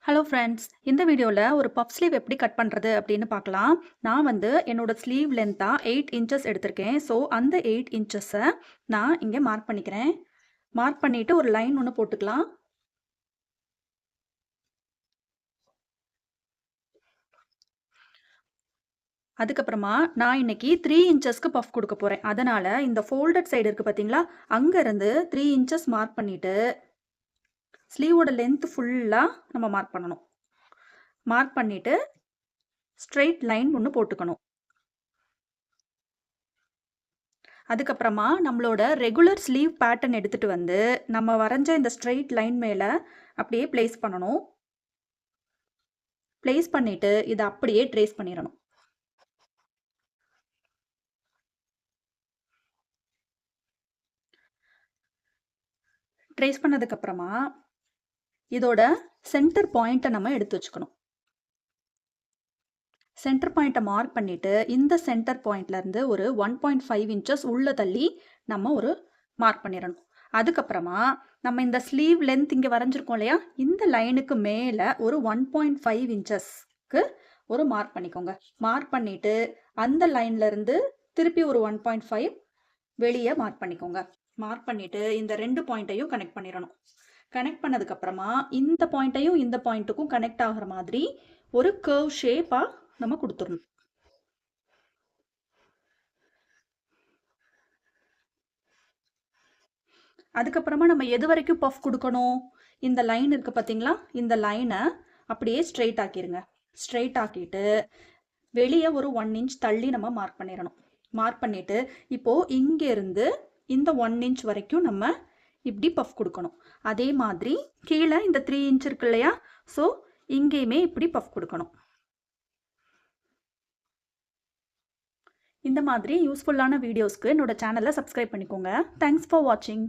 Hello friends, இந்த வீடியோவில் ஒரு பஃப் ஸ்லீவ் எப்படி கட் பண்ணுறது அப்படின்னு பார்க்கலாம். நான் வந்து என்னோட ஸ்லீவ் லென்த்தாக 8 இன்ச்சஸ் எடுத்திருக்கேன். ஸோ அந்த 8 இன்ச்சஸை நான் இங்கே மார்க் பண்ணிக்கிறேன். மார்க் பண்ணிவிட்டு ஒரு லைன் ஒன்று போட்டுக்கலாம். அதுக்கப்புறமா நான் இன்னைக்கு 3 இன்ச்சஸ்க்கு பஃப் கொடுக்க போகிறேன். அதனால் இந்த ஃபோல்டட் சைடு இருக்குது பார்த்தீங்களா, அங்கேருந்து 3 இன்ச்சஸ் மார்க் பண்ணிவிட்டு ஸ்லீவோட லென்த் ஃபுல்லாக நம்ம மார்க் பண்ணணும். மார்க் பண்ணிவிட்டு ஸ்ட்ரெயிட் லைன் ஒன்று போட்டுக்கணும். அதுக்கப்புறமா நம்மளோட ரெகுலர் ஸ்லீவ் பேட்டர்ன் எடுத்துகிட்டு வந்து நம்ம வரைஞ்ச இந்த ஸ்ட்ரெயிட் லைன் மேலே அப்படியே ப்ளேஸ் பண்ணணும். ப்ளேஸ் பண்ணிவிட்டு இதை அப்படியே ட்ரேஸ் பண்ணிடணும். ட்ரேஸ் பண்ணதுக்கப்புறமா இதோட சென்டர் பாயிண்ட்டை நம்ம எடுத்து வச்சுக்கணும். சென்டர் பாயிண்ட்டை மார்க் பண்ணிவிட்டு இந்த சென்டர் பாயிண்ட்லேருந்து ஒரு 1.5 இன்ச்சஸ் உள்ளே தள்ளி நம்ம ஒரு மார்க் பண்ணிடணும். அதுக்கப்புறமா நம்ம இந்த ஸ்லீவ் லென்த் இங்கே வரைஞ்சிருக்கோம் இல்லையா, இந்த லைனுக்கு மேலே ஒரு 1.5 இன்ச்சஸ்க்கு ஒரு மார்க் பண்ணிக்கோங்க. மார்க் பண்ணிவிட்டு அந்த லைன்லேருந்து திருப்பி ஒரு 1.5 வெளியே மார்க் பண்ணிக்கோங்க. மார்க் பண்ணிவிட்டு இந்த 2 பாயிண்ட்டையும் கனெக்ட் பண்ணிடணும். கனெக்ட் பண்ணதுக்கப்புறமா இந்த பாயிண்ட்டையும் இந்த பாயிண்ட்டுக்கும் கனெக்ட் ஆகிற மாதிரி ஒரு கர்வ் ஷேப்பாக நம்ம கொடுத்துடணும். அதுக்கப்புறமா நம்ம எது வரைக்கும் பஃப் கொடுக்கணும், இந்த லைன் இருக்குது பார்த்தீங்களா, இந்த லைனை அப்படியே ஸ்ட்ரெயிட் ஆக்கிடுங்க. ஸ்ட்ரெயிட் ஆக்கிட்டு வெளியே ஒரு 1 இன்ச் தள்ளி நம்ம மார்க் பண்ணிடணும். மார்க் பண்ணிவிட்டு இப்போது இங்கேருந்து இந்த 1 இன்ச் வரைக்கும் நம்ம இப்படி பஃப் கொடுக்கணும். அதே மாதிரி கீழே இந்த 3 இன்ச் இருக்கு இல்லையா, ஸோ இங்கேயுமே இப்படி பஃப் கொடுக்கணும். இந்த மாதிரி யூஸ்ஃபுல்லான வீடியோஸ்க்கு என்னோட சேனலை சப்ஸ்கிரைப் பண்ணிக்கோங்க. தேங்க்ஸ் ஃபார் வாட்சிங்.